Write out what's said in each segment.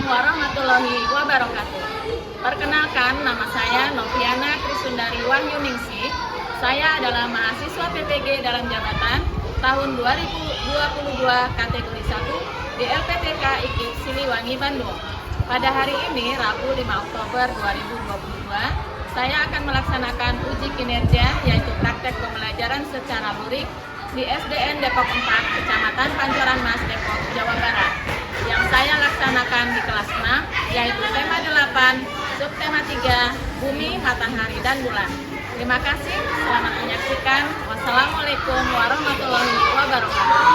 warahmatullahi wabarakatuh. Perkenalkan, nama saya Noviana Krisundari Wahyuningsih. Saya adalah mahasiswa PPG dalam jabatan tahun 2022 kategori 1 di LPTK IKIP Siliwangi, Bandung. Pada hari ini, Rabu 5 Oktober 2022, saya akan melaksanakan uji kinerja yaitu praktek pembelajaran secara lurik di SDN Depok 4, Kecamatan Pancoran Mas, Depok, Jawa Barat. Yang saya laksanakan di kelas 6 yaitu tema 8, subtema 3, bumi, matahari, dan bulan. Terima kasih, selamat menyaksikan. Wassalamualaikum warahmatullahi wabarakatuh.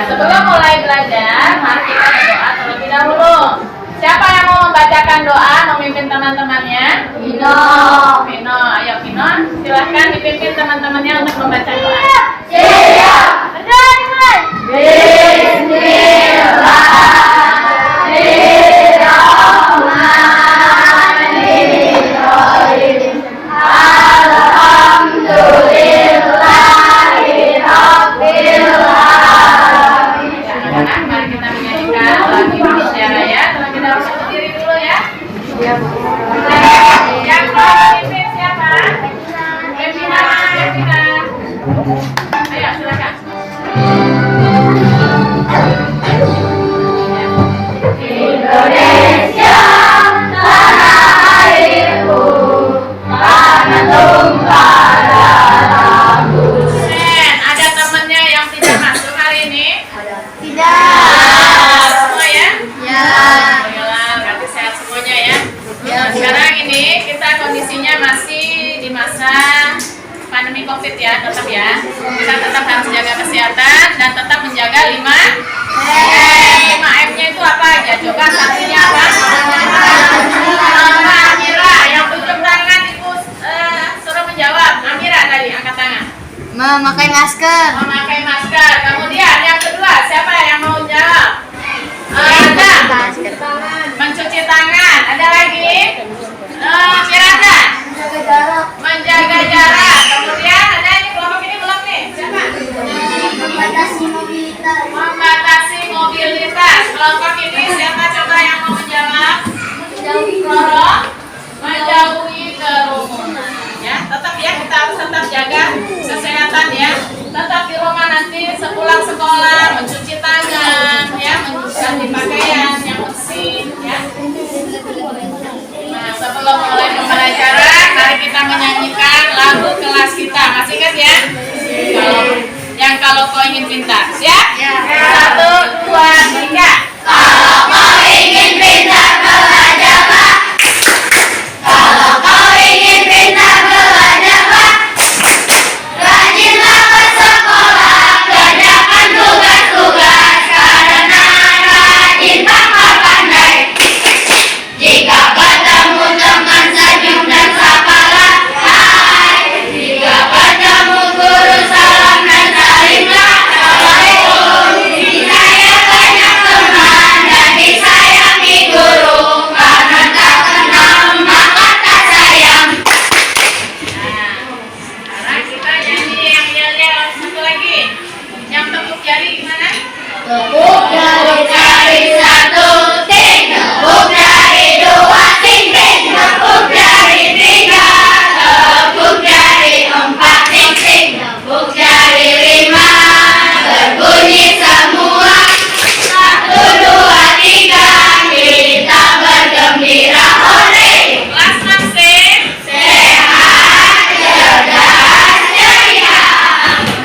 Sebelum mulai belajar, mari kita berdoa terlebih dahulu. Siapa yang mau membacakan doa, memimpin teman-temannya? Vino. Vino, ayo Vino, silahkan dipimpin teman-temannya untuk membaca doa. Siap. Dimulai. Bismillahirrahmanirrahim. Mari kita menyanyikan lagu Indonesia Raya. Terlebih dahulu berdiri dulu ya. Yang mau memimpin siapa? Devina. Ayo silakan. Indonesia tanah airku, tanah tumpah darahku. Ada temannya yang tidak masuk hari ini? Tidak. Semua ya? Ya. Alhamdulillah, berarti sehat semuanya ya. Sekarang ini kita kondisinya masih di masa pandemi COVID ya, tetap ya. Kita tetap harus jaga kesehatan dan tetap menjaga 5M. 5M-nya itu apa aja? Coba satunya apa? Amira, yang tunjuk tangan Ibu suruh menjawab. Amira tadi angkat tangan. Memakai masker. Memakai masker. Kemudian yang kedua, siapa yang mau jawab? Ada. Mencuci tangan. Ada lagi? Kiranda. Menjaga jarak. Menjaga jarak. Kemudian ada ini kelompok ini belum nih? Siapa? Membatasi mobilitas. Membatasi mobilitas. Kelompok ini siapa coba yang mau menjawab? Menjauhi Menjauhi kerumunan. Ya, tetap ya, kita harus tetap jaga kesehatan ya. Tetap di rumah nanti sepulang sekolah mencuci tangan ya, ganti pakaian yang bersih ya. Nah, sebelum mulai pembelajaran, mari kita menyanyikan lagu kelas kita. Masih ingat ya? Kalau kau ingin pintar, siap? Ya. 1, 2, 3. Kalau kau ingin pintar belajarlah. Kalau kau ingin pintar belajarlah. Rajinlah ke sekolah, kerjakan tugas-tugas, karena rajin bakal pandai. Jika bertemu teman senyum dan sapalah hai. Jika bertemu guru salam dan salimlah. Assalamualaikum. Saya banyak teman dan disayangi guru, karena tak kenal maka tak sayang. Sekarang kita nyanyi yang yel-yel satu lagi. Yang tepuk jari gimana? Tepuk jari satu, ting. Tepuk jari dua, ting ting. Tepuk jari tiga, tepuk jari empat, ting ting. Tepuk jari lima, berbunyi semua. 1, 2, 3, kita bergembira hore. Kelas 6C. Sehat, cerdas, ceria.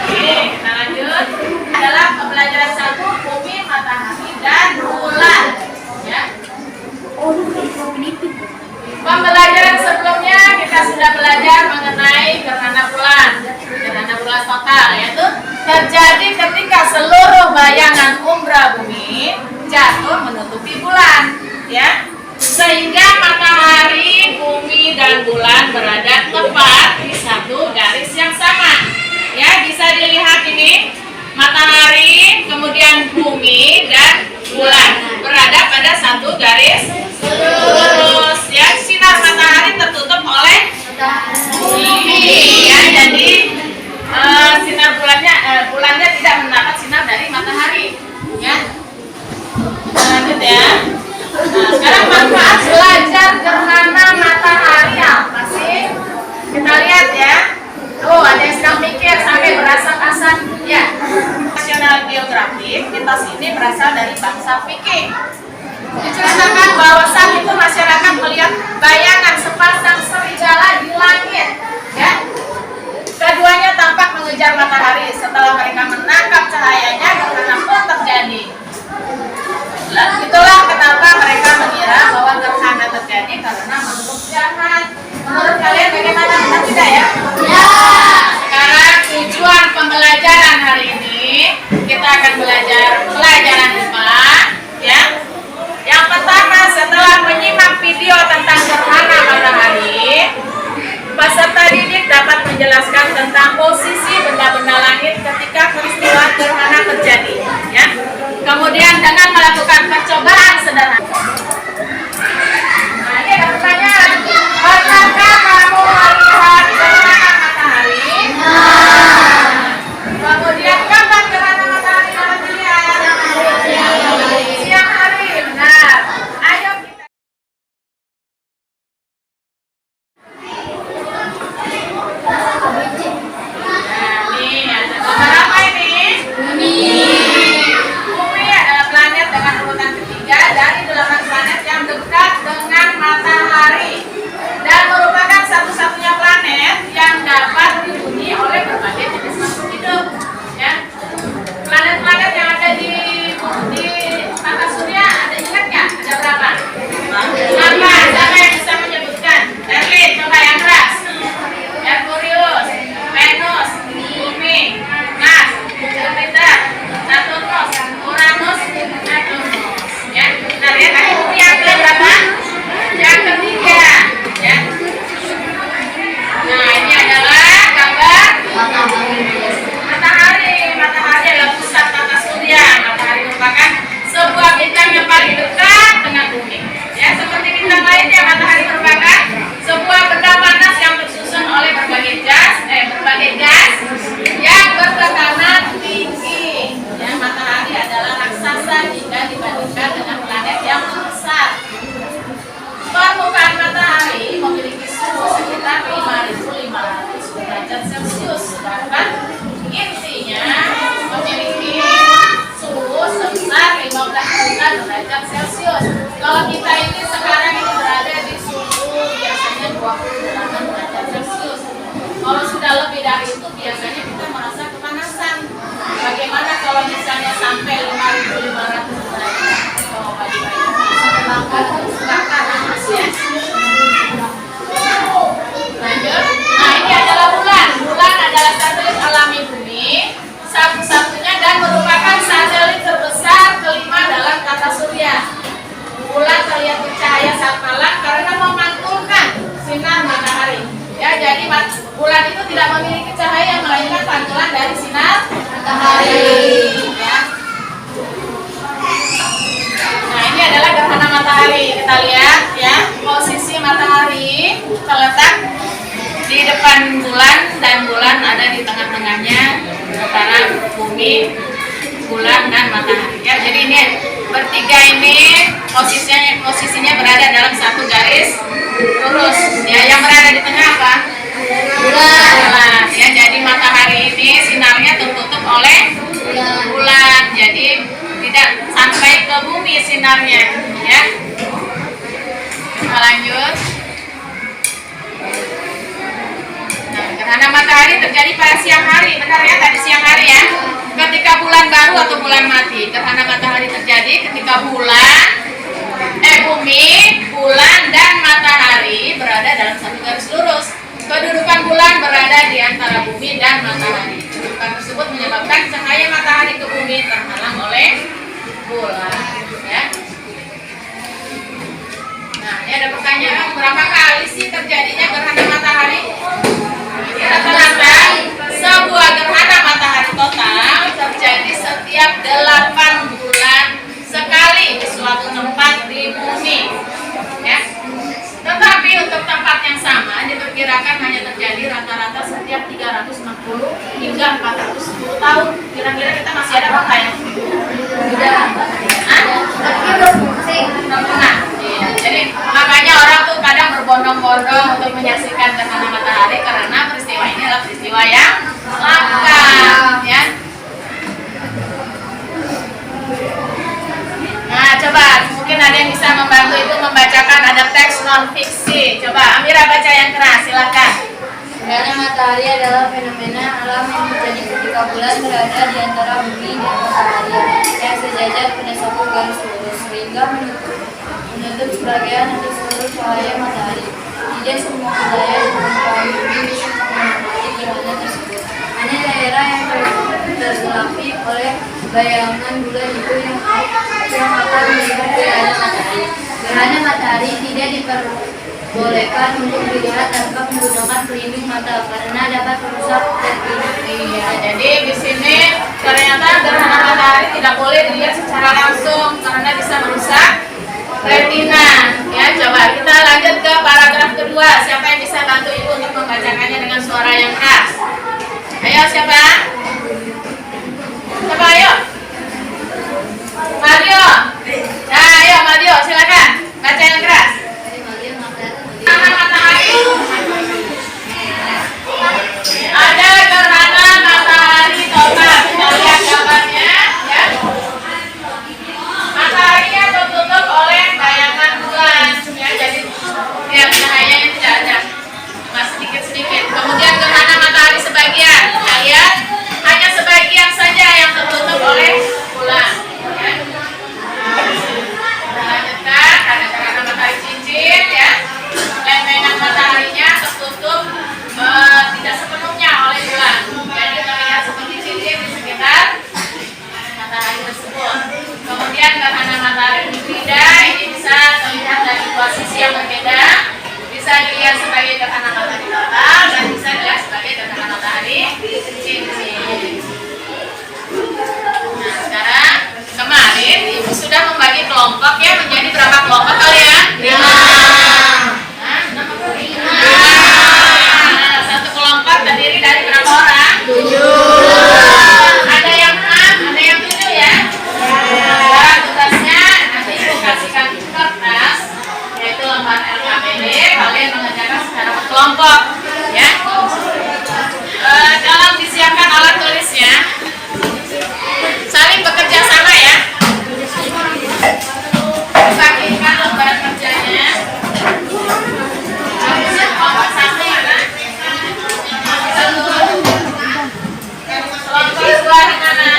Oke, kita lanjut. Dalam pembelajaran 1, bumi, matahari, dan bulan. Ya. Pembelajaran sebelumnya kita sudah belajar mengenai gerhana bulan. Gerhana bulan total yaitu terjadi ketika seluruh bayangan umbra bumi jatuh menutupi bulan. Ya. sinar bulannya tidak mendapat sinar dari matahari, ya. Lanjut ya. Nah, sekarang manfaat belajar gerhana matahari apa sih? Kita lihat ya. Oh, ada yang sedang mikir sampai berasap-asap. Ya. National Geographic kita sini berasal dari bangsa Viking. Diceritakan bahwa saat itu masyarakat melihat bayangan sepasang serigala di langit. Ya. Keduanya tampak mengejar matahari. Setelah mereka menangkap cahayanya, gerhana pun terjadi. Itulah kenapa mereka mengira bahwa gerhana terjadi karena makhluk jahat. Menurut kalian bagaimana? Benar tidak ya? Ya. Sekarang tujuan pembelajaran hari ini kita akan belajar pelajaran IPA, ya. Yang pertama, setelah menyimak video tentang gerhana matahari, peserta didik dapat menjelaskan tentang posisi benda-benda langit ketika peristiwa gerhana terjadi, ya. Kemudian dengan melakukan percobaan sederhana. Nah, ini ada pertanyaan. Pernahkah kamu melihat gerhana matahari? Kemudian kapan gerhana matahari kamu dilihat? Siang hari, benar. Ayo kita. Nah, ini ada beberapa ini. Bumi adalah planet dengan urutan ketiga dari 8 planet yang dekat dengan matahari dan merupakan satu-satunya planet yang dapat dihuni oleh berbagai jenis makhluk hidup. Ya, planet-planet yang ada di tata surya ada ingat nggak? Ada berapa? Apa? Siapa yang bisa menyebutkan? Erlin, coba yang keras. Merkurius, Venus, Bumi, Mars, Jupiter, Saturnus, Uranus, Neptunus. Ya, benar ya. Tadi Bumi yang berapa? Yang ketiga. Ya. Nah, ini adalah gambar matahari. Matahari adalah pusat tata surya. Matahari merupakan sebuah bintang yang paling dekat dengan bumi. Ya, seperti bintang lainnya, matahari merupakan sebuah benda panas yang tersusun oleh berbagai gas yang bertekanan tinggi. Ya, matahari adalah raksasa jika dibandingkan dengan planet yang besar. Permukaan matahari memiliki suhu sekitar 5.500 derajat Celcius, sedangkan intinya memiliki suhu sebesar 15 juta derajat Celcius. Kalau kita ini sekarang ini berada di suhu biasanya 28 derajat Celcius. Kalau sudah lebih dari itu biasanya kita merasa kepanasan. Bagaimana kalau misalnya sampai 5.500 derajat? Oh, pagi-pagi bakar panas ya. Lanjut. Nah, ini adalah bulan. Bulan adalah satelit alami bumi, satu-satunya dan merupakan satelit terbesar kelima dalam tata surya. Bulan terlihat bercahaya saat malam karena memantulkan sinar matahari. Ya, jadi bulan itu tidak memiliki cahaya melainkan pantulan dari sinar matahari. Ya. Nah, ini adalah gerhana matahari. Kita lihat ya, posisi matahari terletak di depan bulan dan bulan ada di tengah-tengahnya antara bumi, bulan dan matahari. Ya, jadi ini bertiga ini posisinya berada dalam satu garis lurus. Ya, yang berada di tengah apa? Bulan. Ya, jadi matahari ini sinarnya tertutup oleh bulan. Jadi tidak sampai ke bumi sinarnya. Ya. Kita lanjut. Nah, gerhana matahari terjadi pada siang hari, benar ya? Tadi siang hari ya. Ketika bulan baru atau bulan mati. Gerhana matahari terjadi ketika bumi, bulan dan matahari berada dalam satu garis lurus. Kedudukan bulan berada di antara bumi dan matahari. Kedudukan tersebut menyebabkan cahaya matahari ke bumi terhalang oleh bulan. Ya. Nah, ini ada pertanyaan, berapa kali sih terjadinya gerhana matahari? Rata-rata sebuah gerhana matahari total terjadi setiap 8 bulan sekali di suatu tempat di bumi. Ya. Tetapi untuk tempat yang sama diperkirakan diperkirakan hanya terjadi rata-rata setiap 360 hingga 410 tahun. Kira-kira kita masih ada apa ya? Sudah. Belum pernah. Iya. Jadi makanya orang tuh kadang berbondong-bondong untuk menyaksikan gerhana matahari karena peristiwa ini adalah peristiwa yang langka, ya. Nah, coba mungkin ada yang bisa membantu Ibu membacakan, ada teks non fiksi. Coba Amira baca yang keras, silakan. Gerhana matahari adalah fenomena alam yang terjadi ketika bulan berada di antara bumi dan matahari yang sejajar pada satu garis lurus sehingga menutup sebagian atau seluruh cahaya matahari. Tidak semua wilayah di permukaan bumi bisa menikmati gerhana tersebut. Hanya daerah yang terselapi oleh bayangan bulan itu yang akan melihat gerhana matahari. Gerhana matahari tidak diperbolehkan untuk dilihat tanpa menggunakan pelindung mata karena dapat merusak retina. Iya, jadi di sini ternyata gerhana matahari tidak boleh dilihat secara langsung karena bisa merusak retina. Ya, coba kita lanjut ke paragraf kedua. Siapa yang bisa bantu Ibu untuk membacakannya dengan suara yang keras? Ayo, siapa? Siapa, ayo? Mario. Nah, ayo Mario, silakan baca yang keras. Gerhana matahari. Ada gerhana matahari total. Kita lihat gambarnya, ya. Mataharinya tertutup oleh bayangan bulan, ya. Jadi lihat cahayanya tidak ada, cuma sedikit-sedikit. Kemudian gerhana matahari sebagian, kita lihat hanya sebagian saja yang tertutup oleh bulan. Ya. Lanjutkan, ada gerhana matahari cincin, ya. Lempengan mataharinya tertutup tidak sepenuhnya oleh bulan, jadi terlihat seperti cincin di sekitar matahari tersebut. Kemudian gerhana matahari hibrida, ini bisa terlihat dari dua sisi yang berbeda, bisa dilihat sebagai gerhana matahari total dan bisa dilihat sebagai gerhana matahari cincin. Nah, sekarang kemarin Ibu sudah membagi kelompok, ya, menjadi berapa kelompok kalian? 5. Satu kelompok terdiri dari berapa orang? 7. Ada yang 6, ada yang 7, ya? Sekarang tugasnya nanti Ibu kasihkan kertas, yaitu lembar LKPD. Kalian mengerjakan secara berkelompok, ya. Dalam disiapkan alat tulisnya, saling bekerja sama, ya. Bagikan lembar kerjanya. Harusnya kelompok 1, ya, kan? Kelompok 2 di mana?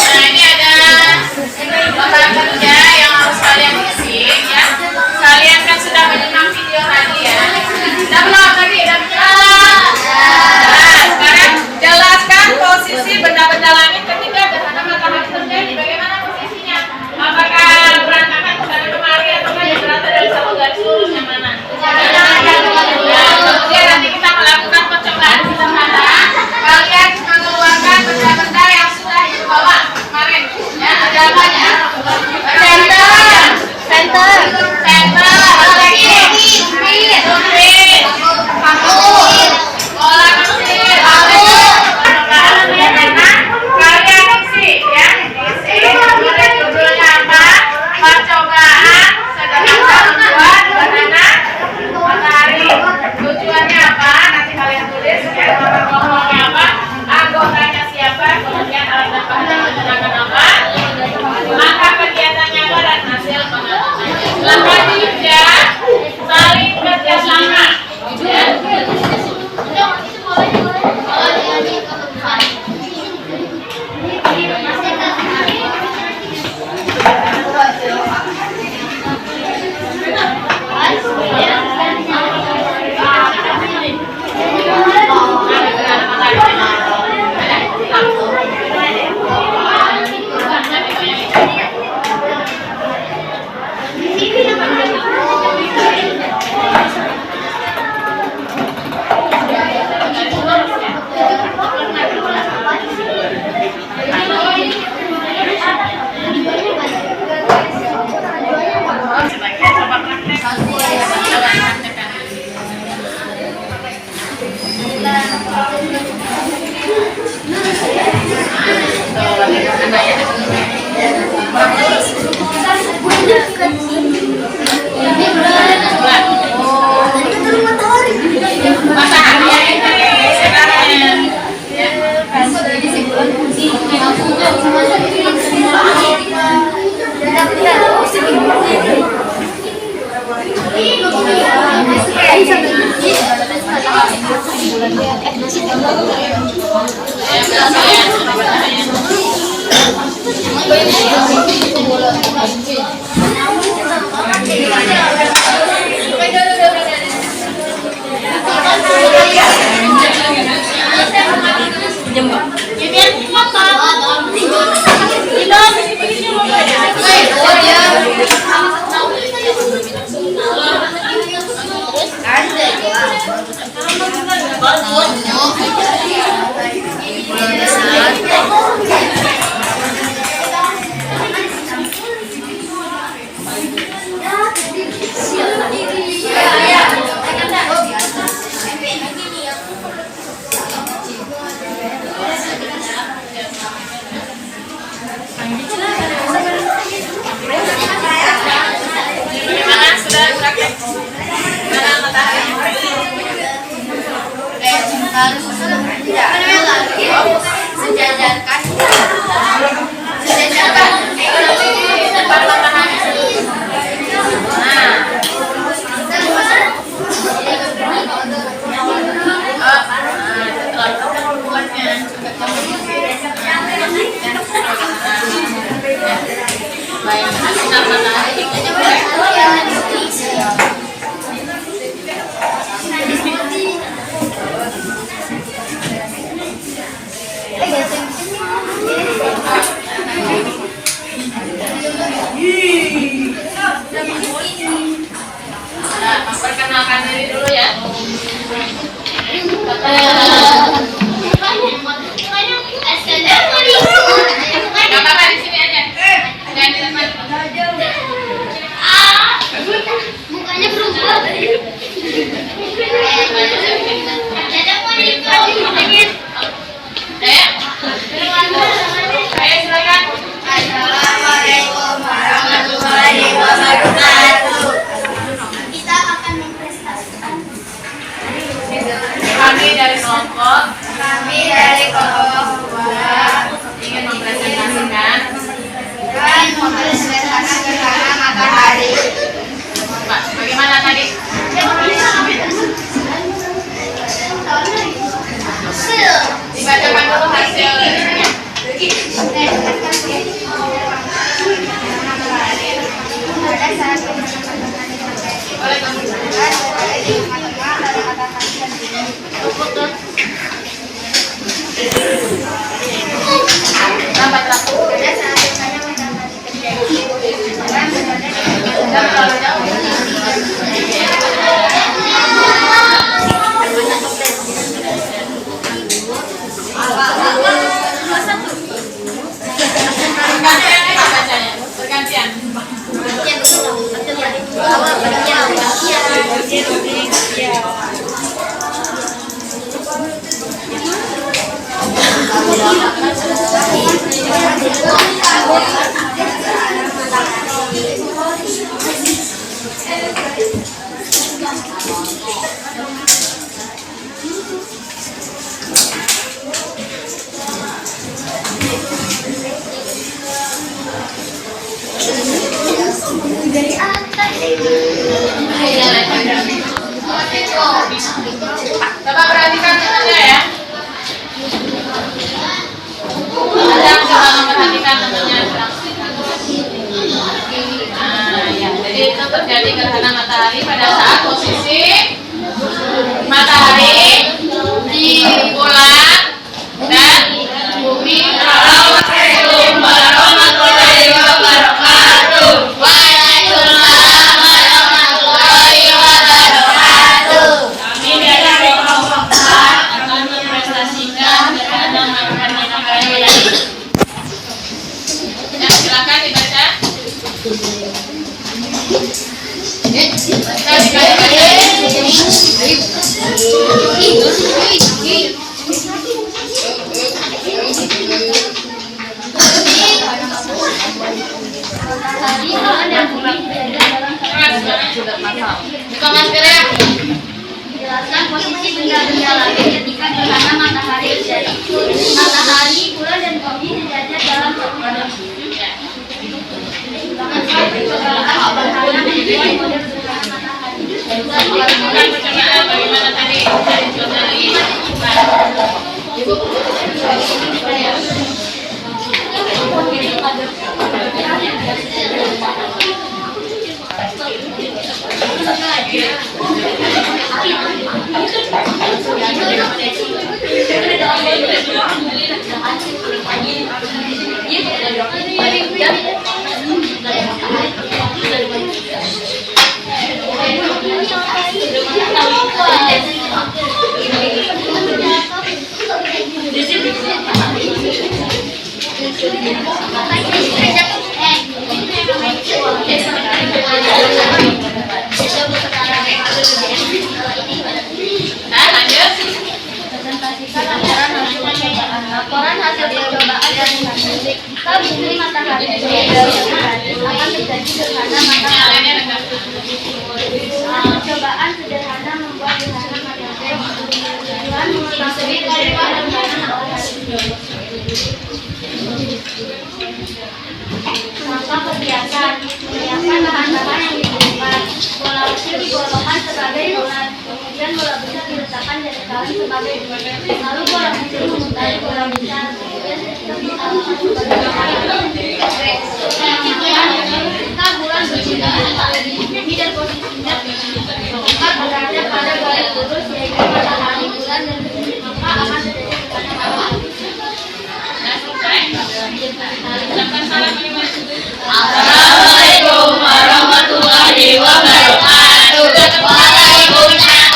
Nah, ini ada lembar kerja yang harus kalian isi, ya. Kalian kan sudah menyimak video tadi, ya. Sudah belum tadi? Sudah belum? Nah, sekarang jelaskan posisi benda-benda langit ketika gerhana matahari terjadi. Bagaimana posisinya? Apakah berantakan ke sana kemari atau yang berasal dari satu garis lurus yang mana? Kemudian nanti kita melakukan percobaan sederhana. Kalian mengeluarkan benda-benda yang sudah Ibu bawa kemarin. Ya, ada apa ya? Center. Apa lagi? Tupin. Bola kecil. Karena kalian isi, ya. Isi. Kemudian judulnya apa? Percobaan sederhana membuat gerhana matahari. Tujuannya apa? Nanti kalian tulis, ya. Kelompoknya apa? Anggotanya siapa? Kemudian alat dan bahan yang digunakan apa? Maka kegiatannya apa dan hasil pengamatan. Silakan diuja, saling kerjasama. Ya. Gimana? Sudah praktek? Mana matahari? Harus tidak lagi sejajarkan Depan matahari. Nah. Bayangkan sinar matahari. Nah, memperkenalkan diri dulu ya. Gak apa-apa di sini aja. Jangan di depan. mukanya berubah. Ayo silakan. Assalamualaikum warahmatullahi wabarakatuh. Kita akan mempresentasikan. Kami dari kelompok ingin mempresentasikan dan mempresentasikan gerhana matahari. Pak, bagaimana tadi? Dibacakan dulu hasil ininya. Boleh kamu. Lambat laku. Jangan terlalu jauh. Bergantian. Dari atas. Coba perhatikan saja ya. Ada coba memperhatikan tentunya. Nah, ya. Jadi itu terjadi gerhana matahari pada saat posisi matahari di bulan dan bumi. Assalamualaikum warahmatullahi wabarakatuh. Waalaikumsalam warahmatullahi wabarakatuh. Kami dari kelompok akan mempresentasikan gerhana matahari. Ya, silakan dibaca. Buka masker ya. Jelaskan posisi benda-benda langit ketika gerhana matahari terjadi. Matahari, bulan, dan bumi sejajar dalam satu badan. Bukan percobaan bagaimana tadi dari jurnali. Ibu. Nah, lanjut. Presentasikan laporan hasil percobaan dari musik ke bumi matahari akan terjadi gerhana matahari. Percobaan sederhana membuat gerhana matahari tujuan mengetahui gerhana matahari. Contoh kegiatan menyiapkan bahan-bahan yang dibutuhkan. Bola kecil digolongkan sebagai bulan, kemudian bola besar diletakkan di atas sebagai bulan. Lalu bola kecil memutari bola besar, kemudian diletakkan sebagai bulan. Jika bulan berdiri dan posisinya tepat berada pada garis lurus yaitu matahari, bulan dan bumi, maka akan terjadi gerhana matahari. Nah, selesai. Ucapkan salam lima. Assalamualaikum warahmatullahi wabarakatuh. Waalaikumsalam.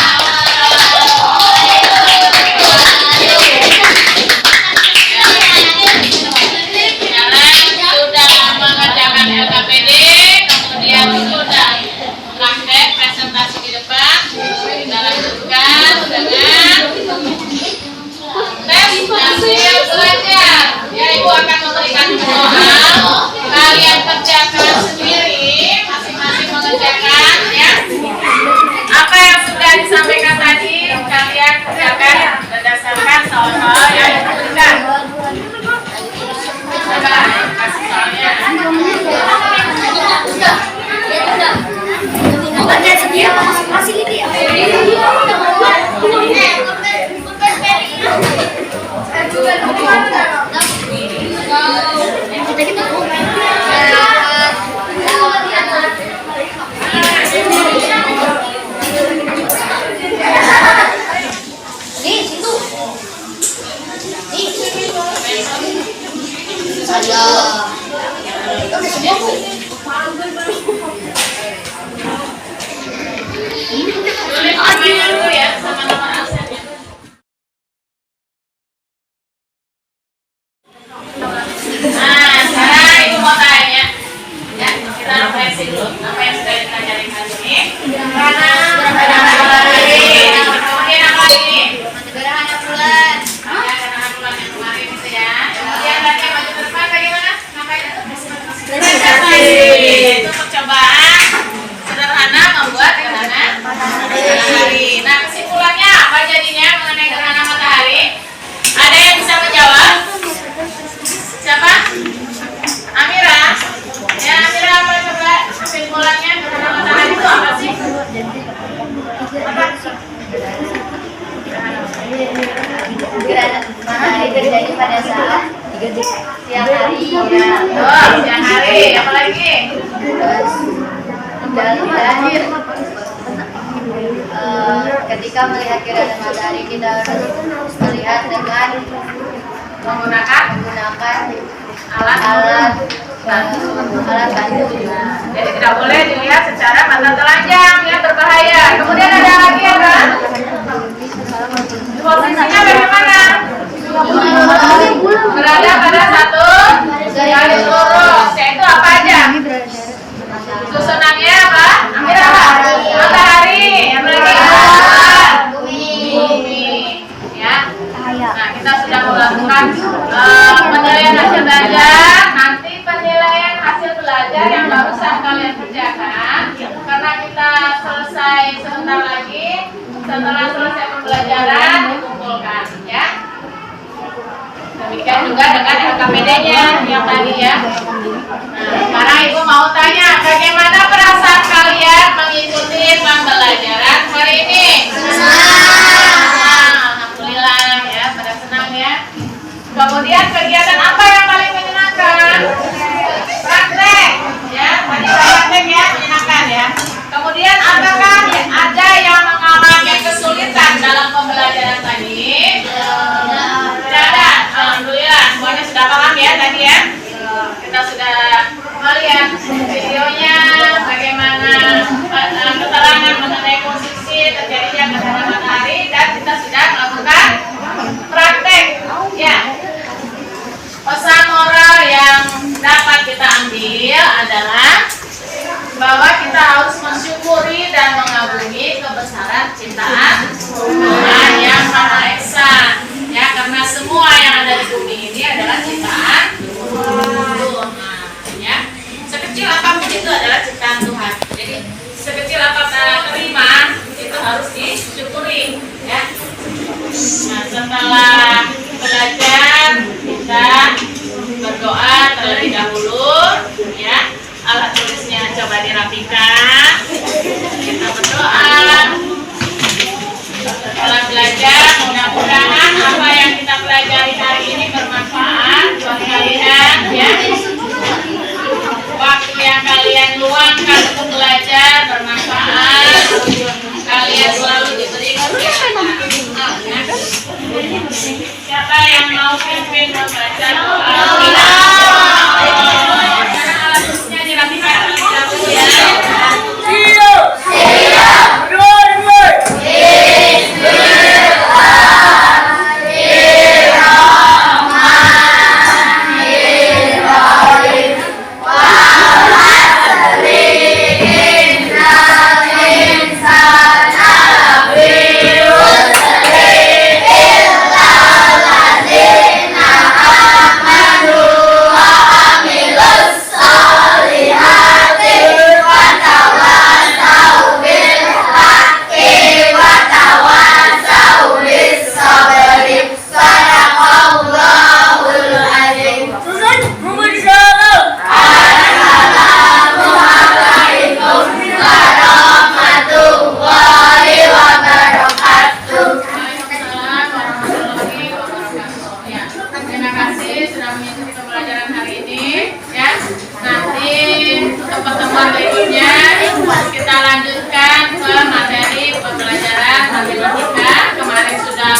Sekarang sudah mengerjakan LKPD, kemudian sudah praktek presentasi di depan. Kita lanjutkan dengan tes hasil belajar. Ya, Ibu akan memberikan soal. Kalian kerjakan sendiri, masing-masing mengerjakan ya. Apa yang sudah disampaikan tadi, kalian kerjakan berdasarkan soal-soal yang diberikan. Coba kasih soalnya. Tulis namanya dulu ya, sama nomor absennya. Nah, sekarang Ibu mau tanya. Ya, kita refleksi dulu apa yang sudah dipelajari hari ini. Gerhana matahari. Kemudian apa lagi? Gerhana bulan. Ya, gerhana bulan yang kemarin itu ya. Kemudian tadi yang maju ke depan bagaimana? Ngapain itu? Presentasi. Itu percobaan sederhana membuat gerhana matahari. Nah, kesimpulannya apa jadinya mengenai gerhana matahari? Ada yang bisa menjawab? Siapa? Amira? Ya, Amira apa coba kesimpulannya gerhana matahari itu apa sih? Apa? Gerhana matahari terjadi pada saat siang hari. Ya. Oh, siang hari. Apa lagi? Terus dan terakhir ketika melihat gerhana matahari kita harus melihat dengan Menggunakan alat bantu. bantu. Jadi tidak boleh dilihat secara mata telanjang, ya berbahaya. Kemudian ada lagi ya kan? Posisinya bagaimana? Berada pada satu garis lurus. Yaitu apa aja? Susunannya apa? Ambil apa? Matahari. Yang lagi bumi. Ya. Nah, kita sudah melakukan penilaian hasil belajar. Nanti penilaian hasil belajar yang barusan kalian kerjakan, karena kita selesai sebentar lagi. Setelah selesai pembelajaran dikumpulkan, ya. Demikian juga dengan LKPD-nya yang tadi ya. Nah, sekarang Ibu mau tanya, bagaimana perasaan kalian mengikuti pembelajaran hari ini? Alhamdulillah ya, pada senang ya. Kemudian kegiatan apa yang paling menyenangkan? Praktek, ya. Tadi praktek ya, menyenangkan ya. Kemudian apakah ada yang mengalami kesulitan dalam pembelajaran ambil adalah bahwa kita harus mensyukuri dan mengagumi kebesaran ciptaan Tuhan yang Maha Esa. Ya, karena semua yang ada di bumi ini adalah ciptaan Tuhan. Ya, sekecil apapun itu adalah ciptaan Tuhan. Jadi sekecil apapun terima itu harus disyukuri. Ya. Nah, setelah belajar kita berdoa terlebih dahulu. Ya, alat tulisnya coba dirapikan. Kita berdoa. Setelah belajar, mudah-mudahan apa yang kita pelajari hari ini bermanfaat buat kalian, ya. Waktu yang kalian luangkan untuk belajar bermanfaat. Kalian selalu diberi kesehatan. Siapa yang mau pimpin membaca doa? Alat tulisnya dirapikan terlebih dahulu, ya.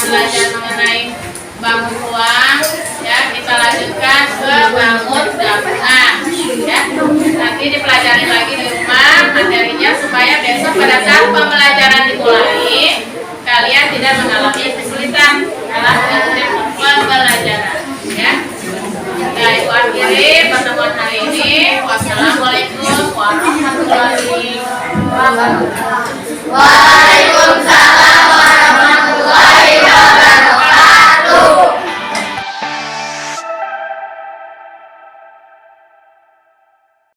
Belajar mengenai bangun ruang, ya, kita lanjutkan ke bangun gabungan, ya. Nanti dipelajari lagi di rumah materinya supaya besok pada saat pembelajaran dimulai kalian tidak mengalami kesulitan dalam mengikuti pembelajaran, ya. Nah, ibu akhiri pertemuan hari ini. Wassalamualaikum warahmatullahi wabarakatuh. Waalaikumsalam.